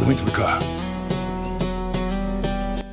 Muito cá.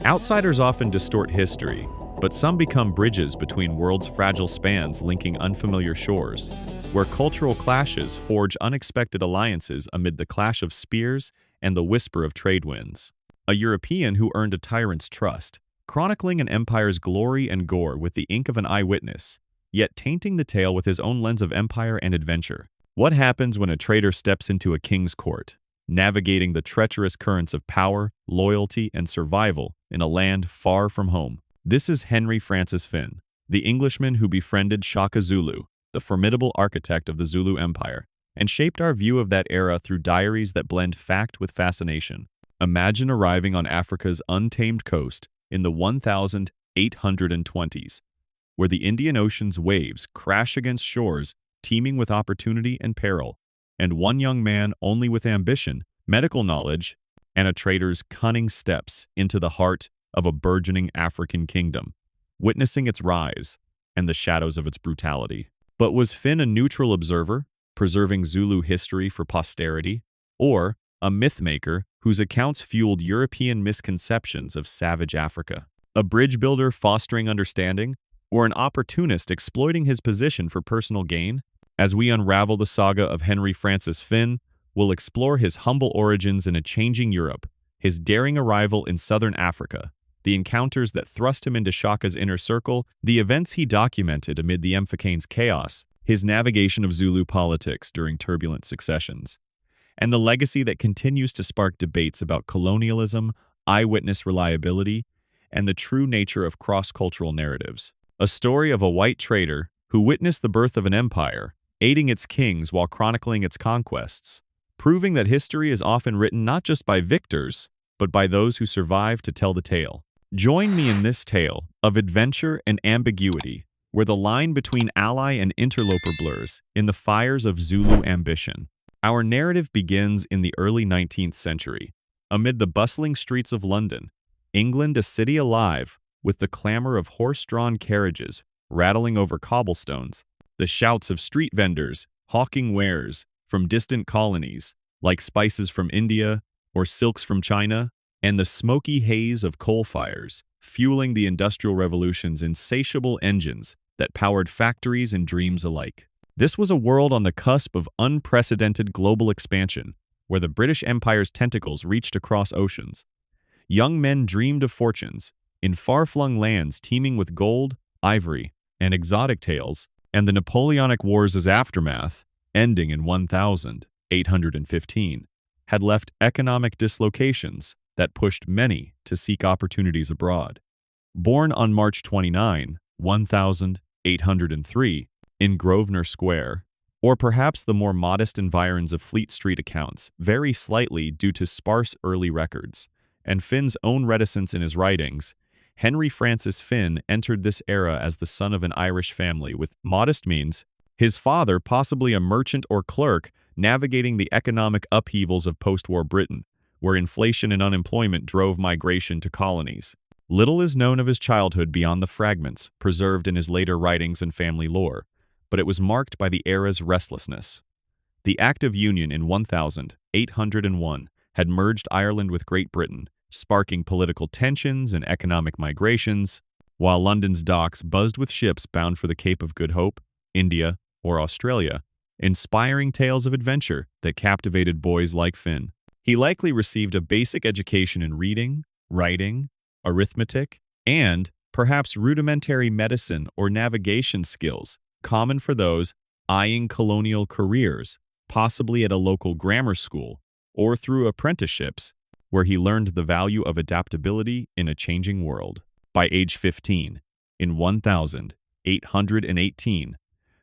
Outsiders often distort history, but some become bridges between worlds' fragile spans linking unfamiliar shores, where cultural clashes forge unexpected alliances amid the clash of spears and the whisper of trade winds. A European who earned a tyrant's trust, chronicling an empire's glory and gore with the ink of an eyewitness, yet tainting the tale with his own lens of empire and adventure. What happens when a traitor steps into a king's court, navigating the treacherous currents of power, loyalty, and survival in a land far from home? This is Francis Fynn, the Englishman who befriended Shaka Zulu, the formidable architect of the Zulu Empire, and shaped our view of that era through diaries that blend fact with fascination. Imagine arriving on Africa's untamed coast in the 1820s, where the Indian Ocean's waves crash against shores teeming with opportunity and peril, and one young man only with ambition, medical knowledge, and a trader's cunning steps into the heart of a burgeoning African kingdom, witnessing its rise and the shadows of its brutality. But was Fynn a neutral observer, preserving Zulu history for posterity, or a mythmaker whose accounts fueled European misconceptions of savage Africa? A bridge builder fostering understanding, or an opportunist exploiting his position for personal gain? As we unravel the saga of Francis Fynn, we'll explore his humble origins in a changing Europe, his daring arrival in southern Africa, the encounters that thrust him into Shaka's inner circle, the events he documented amid the Mfecane's chaos, his navigation of Zulu politics during turbulent successions, and the legacy that continues to spark debates about colonialism, eyewitness reliability, and the true nature of cross-cultural narratives. A story of a white trader who witnessed the birth of an empire, aiding its kings while chronicling its conquests, proving that history is often written not just by victors, but by those who survive to tell the tale. Join me in this tale of adventure and ambiguity, where the line between ally and interloper blurs in the fires of Zulu ambition. Our narrative begins in the early 19th century, amid the bustling streets of London, England, a city alive with the clamor of horse-drawn carriages rattling over cobblestones, the shouts of street vendors hawking wares from distant colonies, like spices from India or silks from China, and the smoky haze of coal fires, fueling the Industrial Revolution's insatiable engines that powered factories and dreams alike. This was a world on the cusp of unprecedented global expansion, where the British Empire's tentacles reached across oceans. Young men dreamed of fortunes in far-flung lands teeming with gold, ivory, and exotic tales, and the Napoleonic Wars' aftermath, ending in 1815, had left economic dislocations that pushed many to seek opportunities abroad. Born on March 29, 1803, in Grosvenor Square, or perhaps the more modest environs of Fleet Street accounts vary slightly due to sparse early records, and Fynn's own reticence in his writings, Francis Fynn entered this era as the son of an Irish family with modest means, his father possibly a merchant or clerk navigating the economic upheavals of post-war Britain, where inflation and unemployment drove migration to colonies. Little is known of his childhood beyond the fragments preserved in his later writings and family lore, but it was marked by the era's restlessness. The Act of Union in 1801 had merged Ireland with Great Britain, sparking political tensions and economic migrations, while London's docks buzzed with ships bound for the Cape of Good Hope, India, or Australia, inspiring tales of adventure that captivated boys like Fynn. He likely received a basic education in reading, writing, arithmetic, and perhaps rudimentary medicine or navigation skills, common for those eyeing colonial careers, possibly at a local grammar school or through apprenticeships, where he learned the value of adaptability in a changing world. By age 15, in 1818,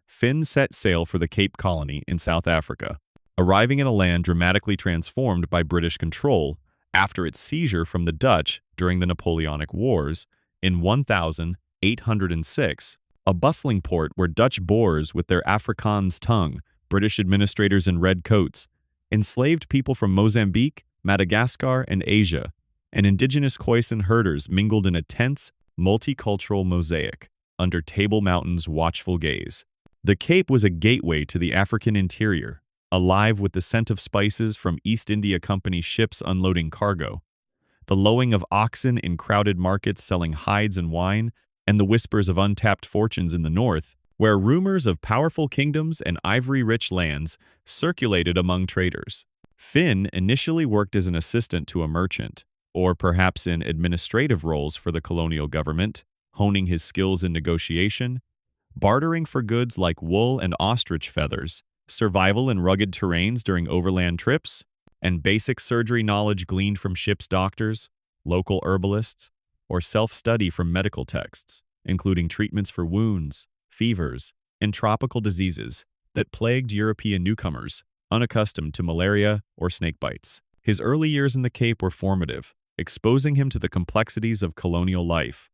Fynn set sail for the Cape Colony in South Africa, arriving in a land dramatically transformed by British control after its seizure from the Dutch during the Napoleonic Wars in 1806, a bustling port where Dutch Boers with their Afrikaans tongue, British administrators in red coats, enslaved people from Mozambique, Madagascar, and Asia, and indigenous Khoisan herders mingled in a tense, multicultural mosaic under Table Mountain's watchful gaze. The Cape was a gateway to the African interior, alive with the scent of spices from East India Company ships unloading cargo, the lowing of oxen in crowded markets selling hides and wine, and the whispers of untapped fortunes in the north, where rumors of powerful kingdoms and ivory-rich lands circulated among traders. Fynn initially worked as an assistant to a merchant, or perhaps in administrative roles for the colonial government, honing his skills in negotiation, bartering for goods like wool and ostrich feathers, survival in rugged terrains during overland trips, and basic surgery knowledge gleaned from ship's doctors, local herbalists, or self-study from medical texts, including treatments for wounds, fevers, and tropical diseases that plagued European newcomers unaccustomed to malaria or snake bites. His early years in the Cape were formative, exposing him to the complexities of colonial life.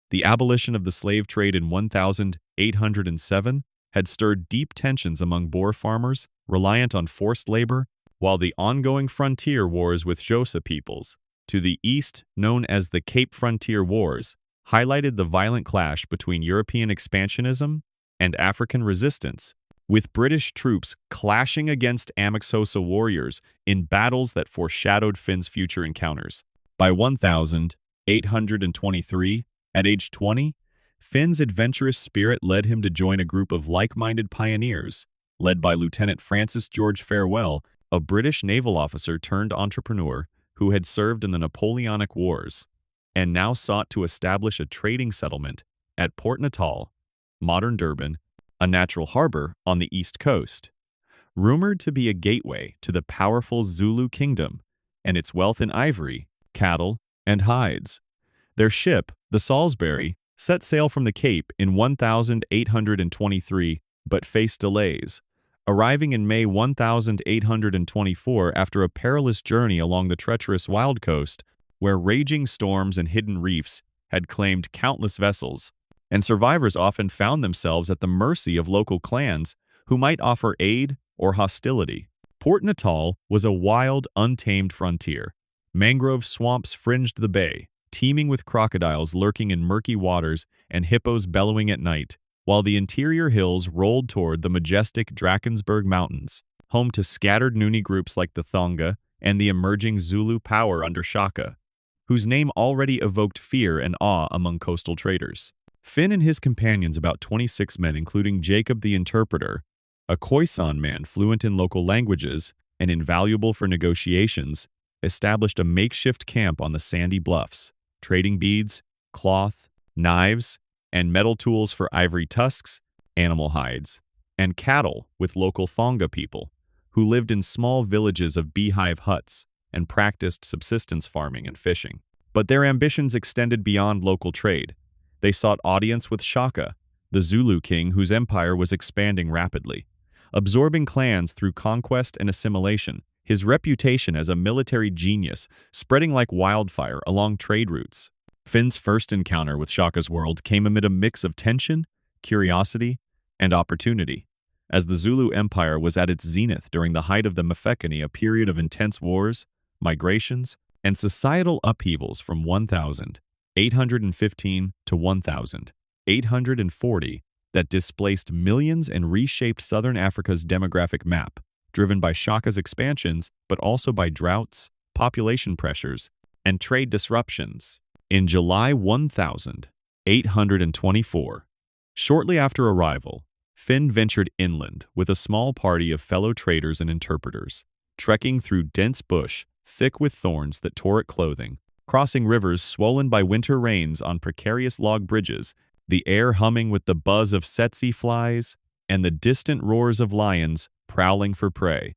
The abolition of the slave trade in 1807 had stirred deep tensions among Boer farmers reliant on forced labor, while the ongoing frontier wars with Xhosa peoples, to the east known as the Cape Frontier Wars, highlighted the violent clash between European expansionism and African resistance, with British troops clashing against Xhosa warriors in battles that foreshadowed Fynn's future encounters. By 1823, at age 20, Fynn's adventurous spirit led him to join a group of like-minded pioneers, led by Lieutenant Francis George Farewell, a British naval officer turned entrepreneur who had served in the Napoleonic Wars, and now sought to establish a trading settlement at Port Natal, modern Durban, a natural harbor on the east coast, rumored to be a gateway to the powerful Zulu kingdom and its wealth in ivory, cattle, and hides. Their ship, the Salisbury, set sail from the Cape in 1823 but faced delays, arriving in May 1824 after a perilous journey along the treacherous wild coast where raging storms and hidden reefs had claimed countless vessels, and survivors often found themselves at the mercy of local clans who might offer aid or hostility. Port Natal was a wild, untamed frontier. Mangrove swamps fringed the bay, teeming with crocodiles lurking in murky waters and hippos bellowing at night, while the interior hills rolled toward the majestic Drakensberg Mountains, home to scattered Nguni groups like the Thonga and the emerging Zulu power under Shaka, whose name already evoked fear and awe among coastal traders. Fynn and his companions, about 26 men including Jacob the interpreter, a Khoisan man fluent in local languages and invaluable for negotiations, established a makeshift camp on the sandy bluffs, trading beads, cloth, knives, and metal tools for ivory tusks, animal hides, and cattle with local Thonga people, who lived in small villages of beehive huts and practiced subsistence farming and fishing. But their ambitions extended beyond local trade. They sought audience with Shaka, the Zulu king whose empire was expanding rapidly. Absorbing clans through conquest and assimilation, his reputation as a military genius spreading like wildfire along trade routes. Fynn's first encounter with Shaka's world came amid a mix of tension, curiosity, and opportunity. As the Zulu Empire was at its zenith during the height of the Mfecane, a period of intense wars, migrations, and societal upheavals from 1815 to 1840 that displaced millions and reshaped southern Africa's demographic map, driven by Shaka's expansions but also by droughts, population pressures, and trade disruptions. In July 1824, shortly after arrival, Fynn ventured inland with a small party of fellow traders and interpreters, trekking through dense bush thick with thorns that tore at clothing, crossing rivers swollen by winter rains on precarious log bridges, the air humming with the buzz of tsetse flies and the distant roars of lions prowling for prey.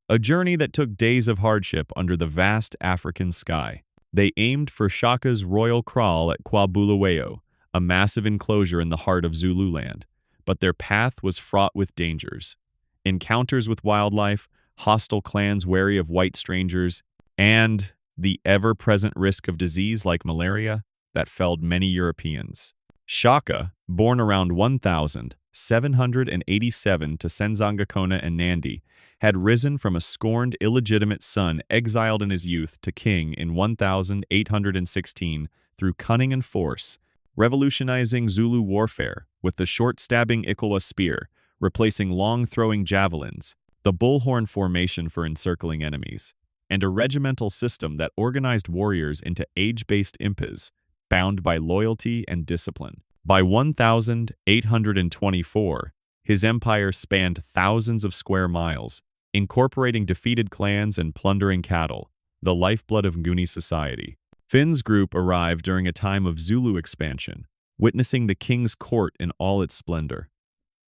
A journey that took days of hardship under the vast African sky. They aimed for Shaka's royal kraal at Kwabulawayo, a massive enclosure in the heart of Zululand, but their path was fraught with dangers. Encounters with wildlife, hostile clans wary of white strangers, and the ever-present risk of disease like malaria that felled many Europeans. Shaka, born around 1787 to Senzangakona and Nandi, had risen from a scorned illegitimate son exiled in his youth to king in 1816 through cunning and force, revolutionizing Zulu warfare with the short-stabbing Ikawa spear, replacing long-throwing javelins, the bullhorn formation for encircling enemies, and a regimental system that organized warriors into age-based impes, bound by loyalty and discipline. By 1824, his empire spanned thousands of square miles, incorporating defeated clans and plundering cattle, the lifeblood of Nguni society. Finn's group arrived during a time of Zulu expansion, witnessing the king's court in all its splendor.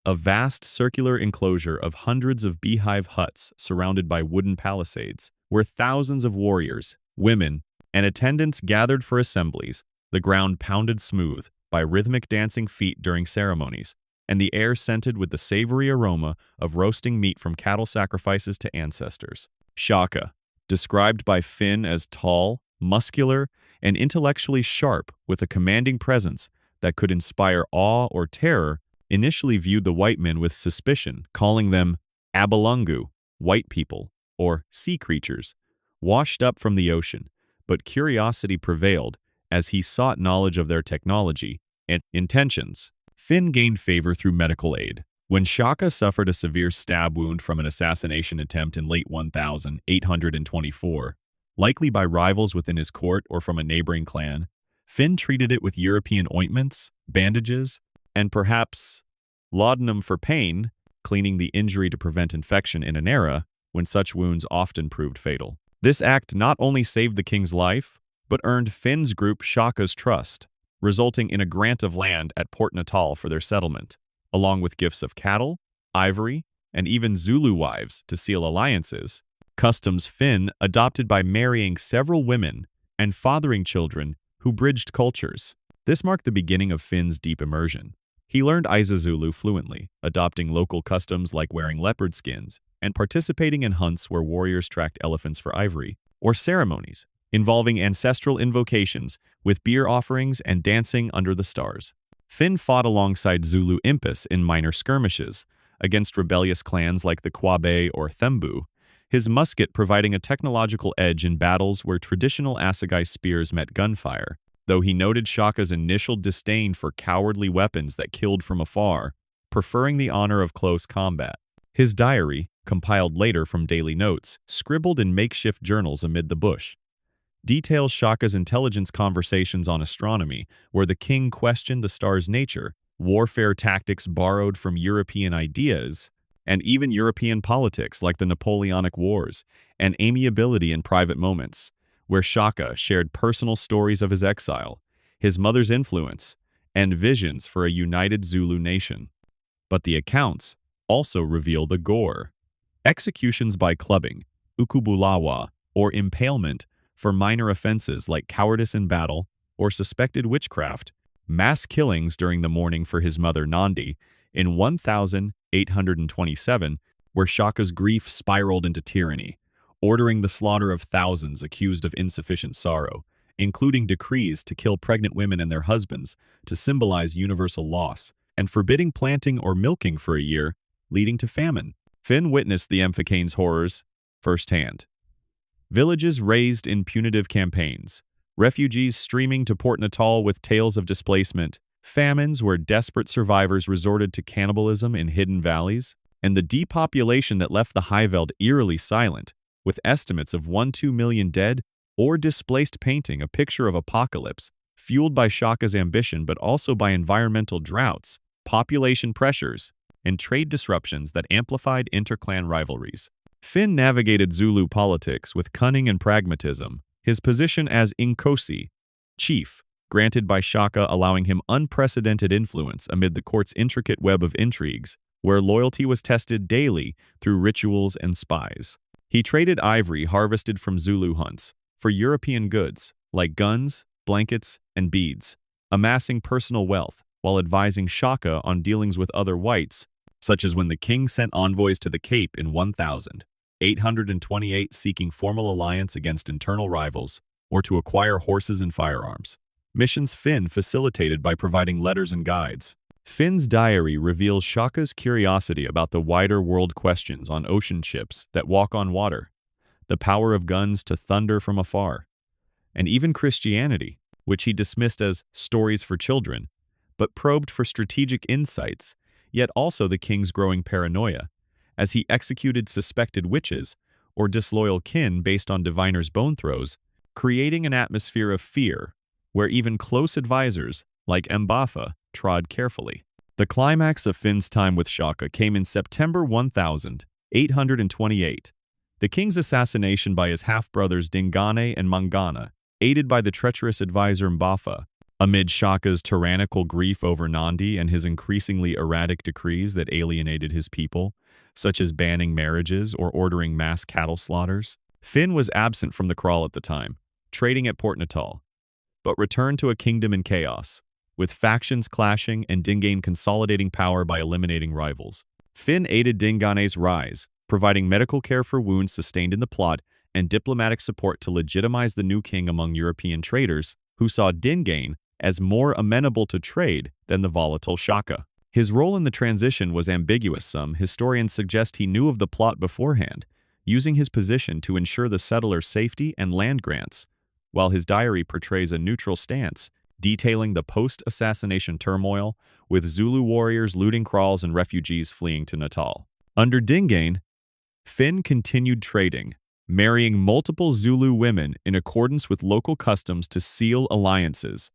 A vast circular enclosure of hundreds of beehive huts surrounded by wooden palisades, where thousands of warriors, women, and attendants gathered for assemblies, the ground pounded smooth by rhythmic dancing feet during ceremonies, and the air scented with the savory aroma of roasting meat from cattle sacrifices to ancestors. Shaka, described by Fynn as tall, muscular, and intellectually sharp with a commanding presence that could inspire awe or terror, initially viewed the white men with suspicion, calling them abalungu, white people, or sea creatures, washed up from the ocean, but curiosity prevailed as he sought knowledge of their technology and intentions. Fynn gained favor through medical aid. When Shaka suffered a severe stab wound from an assassination attempt in late 1824, likely by rivals within his court or from a neighboring clan, Fynn treated it with European ointments, bandages, and perhaps laudanum for pain, cleaning the injury to prevent infection in an era when such wounds often proved fatal. This act not only saved the king's life, but earned Finn's group Shaka's trust, resulting in a grant of land at Port Natal for their settlement, along with gifts of cattle, ivory, and even Zulu wives to seal alliances, customs Fynn adopted by marrying several women and fathering children who bridged cultures. This marked the beginning of Finn's deep immersion. He learned Zulu fluently, adopting local customs like wearing leopard skins and participating in hunts where warriors tracked elephants for ivory, or ceremonies involving ancestral invocations with beer offerings and dancing under the stars. Fynn fought alongside Zulu impis in minor skirmishes against rebellious clans like the Kwabe or Thembu, his musket providing a technological edge in battles where traditional assegai spears met gunfire, though he noted Shaka's initial disdain for cowardly weapons that killed from afar, preferring the honor of close combat. His diary, compiled later from daily notes, scribbled in makeshift journals amid the bush, details Shaka's intelligence conversations on astronomy, where the king questioned the star's nature, warfare tactics borrowed from European ideas, and even European politics like the Napoleonic Wars, and amiability in private moments, where Shaka shared personal stories of his exile, his mother's influence, and visions for a united Zulu nation. But the accounts also reveal the gore. Executions by clubbing, ukubulawa, or impalement for minor offenses like cowardice in battle or suspected witchcraft, mass killings during the mourning for his mother Nandi in 1827, where Shaka's grief spiraled into tyranny, ordering the slaughter of thousands accused of insufficient sorrow, including decrees to kill pregnant women and their husbands to symbolize universal loss, and forbidding planting or milking for a year, leading to famine. Fynn witnessed the Mfecane's horrors firsthand. Villages razed in punitive campaigns, refugees streaming to Port Natal with tales of displacement, famines where desperate survivors resorted to cannibalism in hidden valleys, and the depopulation that left the Highveld eerily silent, with estimates of 1–2 million dead or displaced, painting a picture of apocalypse fueled by Shaka's ambition but also by environmental droughts, population pressures, and trade disruptions that amplified interclan rivalries. Fynn navigated Zulu politics with cunning and pragmatism, his position as Inkosi, chief, granted by Shaka, allowing him unprecedented influence amid the court's intricate web of intrigues, where loyalty was tested daily through rituals and spies. He traded ivory harvested from Zulu hunts for European goods like guns, blankets, and beads, amassing personal wealth while advising Shaka on dealings with other whites, such as when the king sent envoys to the Cape in 1828 seeking formal alliance against internal rivals or to acquire horses and firearms. Missions Fynn facilitated by providing letters and guides. Finn's diary reveals Shaka's curiosity about the wider world questions on ocean ships that walk on water, the power of guns to thunder from afar, and even Christianity, which he dismissed as stories for children, but probed for strategic insights, yet also the king's growing paranoia, as he executed suspected witches or disloyal kin based on diviners' bone throws, creating an atmosphere of fear where even close advisors like Mbafa trod carefully. The climax of Finn's time with Shaka came in September 1828. The king's assassination by his half-brothers Dingane and Mangana, aided by the treacherous advisor Mbafa, amid Shaka's tyrannical grief over Nandi and his increasingly erratic decrees that alienated his people, such as banning marriages or ordering mass cattle slaughters. Fynn was absent from the kraal at the time, trading at Port Natal, but returned to a kingdom in chaos, with factions clashing and Dingane consolidating power by eliminating rivals. Fynn aided Dingane's rise, providing medical care for wounds sustained in the plot and diplomatic support to legitimize the new king among European traders, who saw Dingane as more amenable to trade than the volatile Shaka. His role in the transition was ambiguous. Some historians suggest he knew of the plot beforehand, using his position to ensure the settlers' safety and land grants, while his diary portrays a neutral stance, detailing the post-assassination turmoil, with Zulu warriors looting kraals and refugees fleeing to Natal. Under Dingane, Fynn continued trading, marrying multiple Zulu women in accordance with local customs to seal alliances,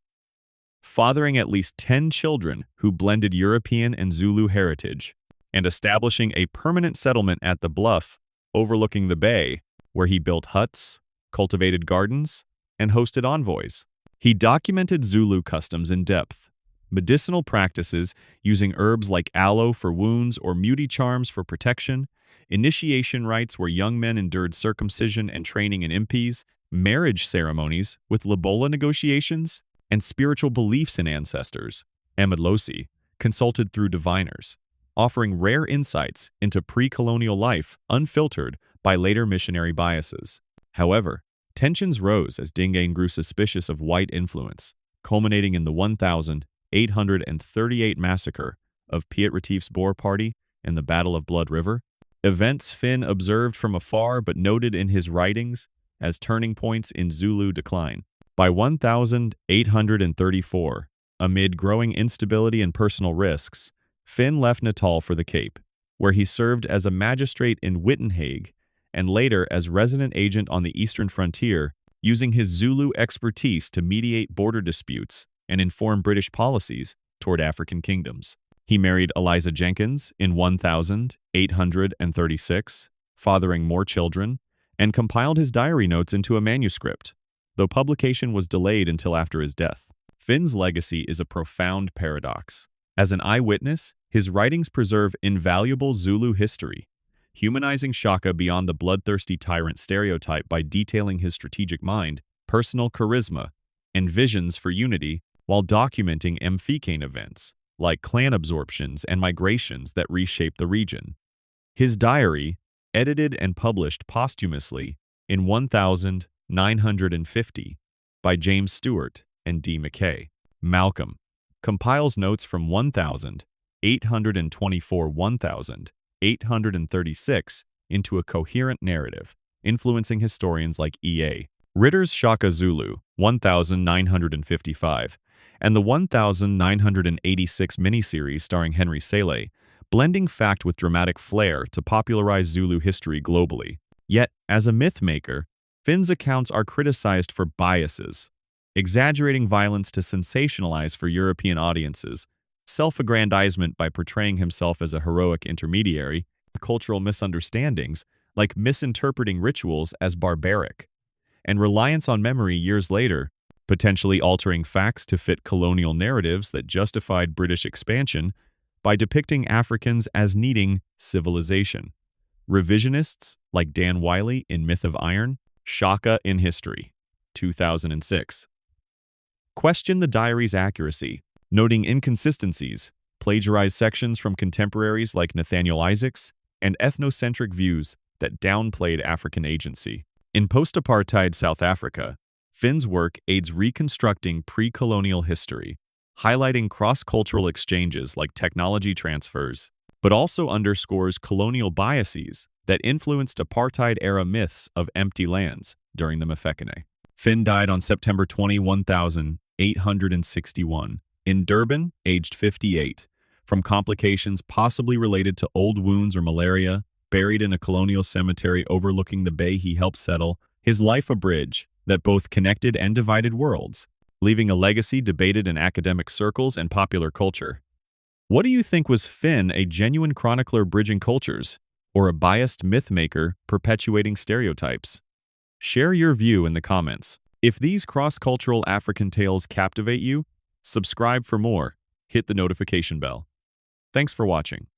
fathering at least 10 children who blended European and Zulu heritage, and establishing a permanent settlement at the bluff overlooking the bay, where he built huts, cultivated gardens, and hosted envoys. He documented Zulu customs in depth, medicinal practices using herbs like aloe for wounds or muti charms for protection, initiation rites where young men endured circumcision and training in impis, marriage ceremonies with lobola negotiations, and spiritual beliefs in ancestors, Amidlosi, consulted through diviners, offering rare insights into pre-colonial life unfiltered by later missionary biases. However, tensions rose as Dingane grew suspicious of white influence, culminating in the 1838 massacre of Piet Retief's Boer Party and the Battle of Blood River, events Fynn observed from afar but noted in his writings as turning points in Zulu decline. By 1834, amid growing instability and personal risks, Fynn left Natal for the Cape, where he served as a magistrate in Wittenhague and later as resident agent on the eastern frontier, using his Zulu expertise to mediate border disputes and inform British policies toward African kingdoms. He married Eliza Jenkins in 1836, fathering more children, and compiled his diary notes into a manuscript, though publication was delayed until after his death. Fynn's legacy is a profound paradox. As an eyewitness, his writings preserve invaluable Zulu history, humanizing Shaka beyond the bloodthirsty tyrant stereotype by detailing his strategic mind, personal charisma, and visions for unity, while documenting Mfecane events, like clan absorptions and migrations that reshaped the region. His diary, edited and published posthumously in 1950 by James Stewart and D. Mackay, Malcolm, compiles notes from 1836 into a coherent narrative, influencing historians like E.A. Ritter's Shaka Zulu, 1955, and the 1986 miniseries starring Henry Sele, blending fact with dramatic flair to popularize Zulu history globally. Yet, as a myth maker, Fynn's accounts are criticized for biases, exaggerating violence to sensationalize for European audiences, self-aggrandizement by portraying himself as a heroic intermediary, cultural misunderstandings like misinterpreting rituals as barbaric, and reliance on memory years later, potentially altering facts to fit colonial narratives that justified British expansion by depicting Africans as needing civilization. Revisionists like Dan Wiley in Myth of Iron, Shaka in History, 2006, question the diary's accuracy, noting inconsistencies, plagiarized sections from contemporaries like Nathaniel Isaacs, and ethnocentric views that downplayed African agency. In post-apartheid South Africa, Fynn's work aids reconstructing pre-colonial history, highlighting cross-cultural exchanges like technology transfers, but also underscores colonial biases that influenced apartheid-era myths of empty lands during the Mfecane. Fynn died on September 20, 1861, in Durban, aged 58, from complications possibly related to old wounds or malaria, buried in a colonial cemetery overlooking the bay he helped settle, his life a bridge that both connected and divided worlds, leaving a legacy debated in academic circles and popular culture. What do you think, was Fynn a genuine chronicler bridging cultures, or a biased myth-maker perpetuating stereotypes? Share your view in the comments. If these cross-cultural African tales captivate you, subscribe for more, hit the notification bell. Thanks for watching.